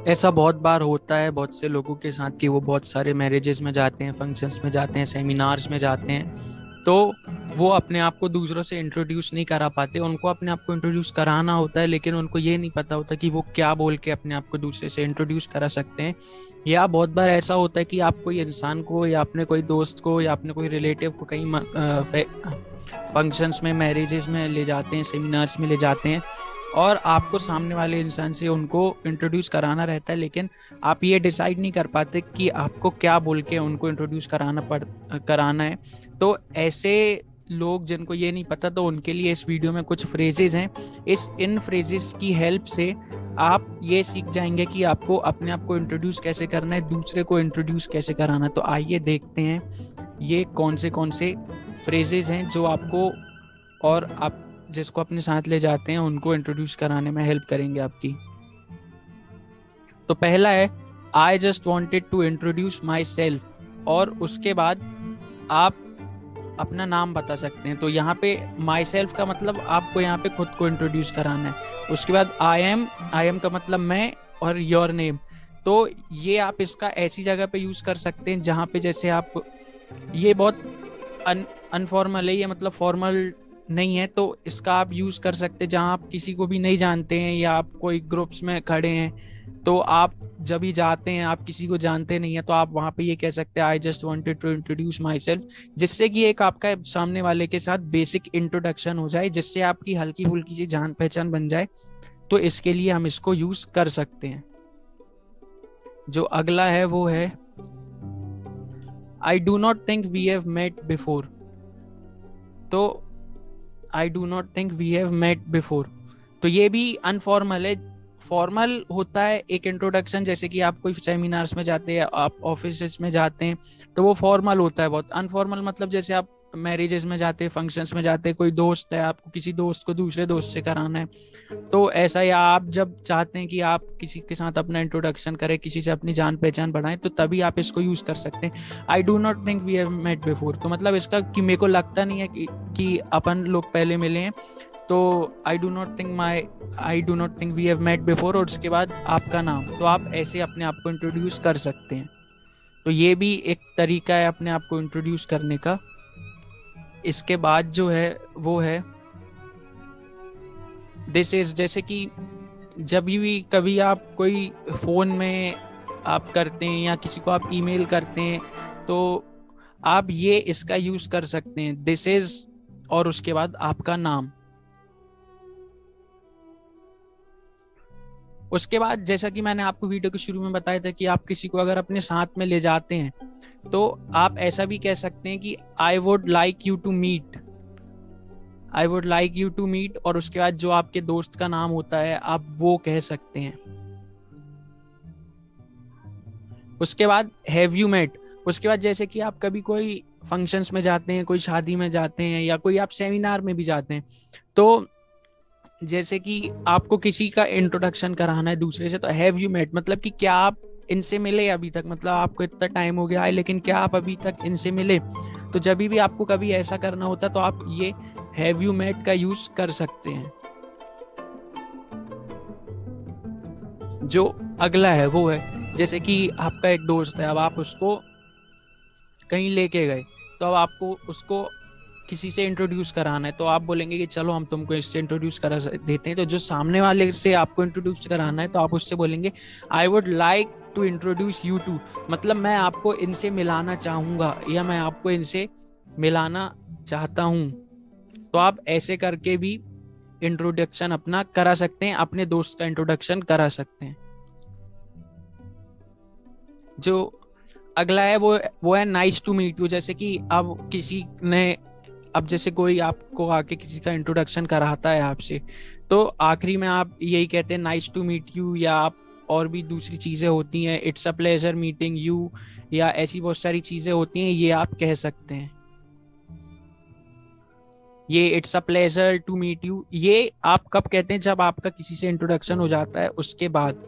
ऐसा बहुत बार होता है बहुत से लोगों के साथ कि वो बहुत सारे मैरिजेस में जाते हैं, फंक्शंस में जाते हैं, सेमिनार्स में जाते हैं, तो वो अपने आप को दूसरों से इंट्रोड्यूस नहीं करा पाते। उनको अपने आप को इंट्रोड्यूस कराना होता है, लेकिन उनको ये नहीं पता होता कि वो क्या बोल के अपने आप को दूसरे से इंट्रोड्यूस करा सकते हैं। या बहुत बार ऐसा होता है कि आप कोई इंसान को या अपने कोई दोस्त को या अपने कोई रिलेटिव को कहीं फंक्शंस में, मैरिजेस में ले जाते हैं, सेमिनार्स में ले जाते हैं, और आपको सामने वाले इंसान से उनको इंट्रोड्यूस कराना रहता है, लेकिन आप ये डिसाइड नहीं कर पाते कि आपको क्या बोल के उनको इंट्रोड्यूस कराना है। तो ऐसे लोग जिनको ये नहीं पता, तो उनके लिए इस वीडियो में कुछ फ्रेजेस हैं। इन फ्रेजेस की हेल्प से आप ये सीख जाएंगे कि आपको अपने आप को इंट्रोड्यूस कैसे करना है, दूसरे को इंट्रोड्यूस कैसे कराना है। तो आइए देखते हैं ये कौन से फ्रेजेस हैं जो आपको और आप जिसको अपने साथ ले जाते हैं उनको इंट्रोड्यूस कराने में हेल्प करेंगे आपकी। तो पहला है, I just wanted to introduce myself, और उसके बाद आप अपना नाम बता सकते हैं। तो यहाँ पे माई सेल्फ का मतलब आपको यहाँ पे खुद को इंट्रोड्यूस कराना है। उसके बाद आई एम का मतलब मैं, और योर नेम। तो ये आप इसका ऐसी जगह पे यूज कर सकते हैं जहाँ पे जैसे आप, ये बहुत अनफॉर्मल है, ये मतलब फॉर्मल नहीं है, तो इसका आप यूज कर सकते हैं जहां आप किसी को भी नहीं जानते हैं या आप कोई ग्रुप्स में खड़े हैं। तो आप जब भी जाते हैं, आप किसी को जानते नहीं है, तो आप वहां पे ये कह सकते हैं, I just wanted to introduce myself, जिससे कि एक आपका सामने वाले के साथ बेसिक इंट्रोडक्शन हो जाए, जिससे आपकी हल्की फुल्की सी जान पहचान बन जाए। तो इसके लिए हम इसको यूज कर सकते हैं। जो अगला है वो है, I do not think we have met before. तो I do not think we have met before, तो ये भी अनफॉर्मल है। फॉर्मल होता है एक इंट्रोडक्शन, जैसे कि आप कोई सेमिनार्स में जाते हैं, आप ऑफिस में जाते हैं, तो वो फॉर्मल होता है बहुत। अनफॉर्मल मतलब जैसे आप मैरिजेस में जाते हैं, फंक्शंस में जाते हैं, कोई दोस्त है, आपको किसी दोस्त को दूसरे दोस्त से कराना है, तो ऐसा। या आप जब चाहते हैं कि आप किसी के साथ अपना इंट्रोडक्शन करें, किसी से अपनी जान पहचान बढ़ाएं, तो तभी आप इसको यूज कर सकते हैं। I do not think we have met before, तो मतलब इसका कि मेरे को लगता नहीं है कि अपन लोग पहले मिले हैं। तो I do not think we have met before, और उसके बाद आपका नाम। तो आप ऐसे अपने आप को इंट्रोड्यूस कर सकते हैं। तो ये भी एक तरीका है अपने आप को इंट्रोड्यूस करने का। इसके बाद जो है वो है दिस इज। जैसे कि जब भी कभी आप कोई फोन में आप करते हैं या किसी को आप ईमेल करते हैं, तो आप ये इसका यूज कर सकते हैं, दिस इज, और उसके बाद आपका नाम। उसके बाद जैसा कि मैंने आपको वीडियो के शुरू में बताया था कि आप किसी को अगर अपने साथ में ले जाते हैं, तो आप ऐसा भी कह सकते हैं कि I would like you to meet, I would like you to meet, और उसके बाद जो आपके दोस्त का नाम होता है आप वो कह सकते हैं। उसके बाद हैव यू मेट। उसके बाद जैसे कि आप कभी कोई फंक्शंस में जाते हैं, कोई शादी में जाते हैं, या कोई आप सेमिनार में भी जाते हैं, तो जैसे कि आपको किसी का इंट्रोडक्शन कराना है दूसरे से, तो हैव यू मेट मतलब कि क्या आप इनसे मिले अभी तक, मतलब आपको इतना टाइम हो गया है लेकिन क्या आप अभी तक इनसे मिले। तो जब भी आपको कभी ऐसा करना होता, तो आप ये हैव यू मेट का यूज कर सकते हैं। जो अगला है वो है, जैसे कि आपका एक दोस्त है, अब आप उसको कहीं लेके गए, तो अब आपको उसको किसी से इंट्रोड्यूस कराना है, तो आप बोलेंगे कि चलो हम तुमको इससे इंट्रोड्यूस करा देते हैं। तो जो सामने वाले से आपको इंट्रोड्यूस कराना है, तो आप उससे बोलेंगे I would like to introduce you to, मतलब मैं आपको इनसे मिलाना चाहूंगा, या मैं आपको इनसे मिलाना चाहता हूं। तो आप ऐसे करके भी इंट्रोडक्शन अपना करा सकते हैं, अपने दोस्त का इंट्रोडक्शन करा सकते हैं। जो अगला है वो है नाइस टू मीट यू। जैसे कि अब किसी ने, अब जैसे कोई आपको आके किसी का इंट्रोडक्शन कराता है आपसे, तो आखिरी में आप यही कहते हैं नाइस टू मीट यू, या आप और भी दूसरी चीजें होती हैं, it's a pleasure meeting you, या ऐसी बहुत सारी चीजें होती हैं, ये आप कह सकते हैं। ये it's a pleasure to meet you, ये आप कब कहते हैं, जब आपका किसी से इंट्रोडक्शन हो जाता है उसके बाद।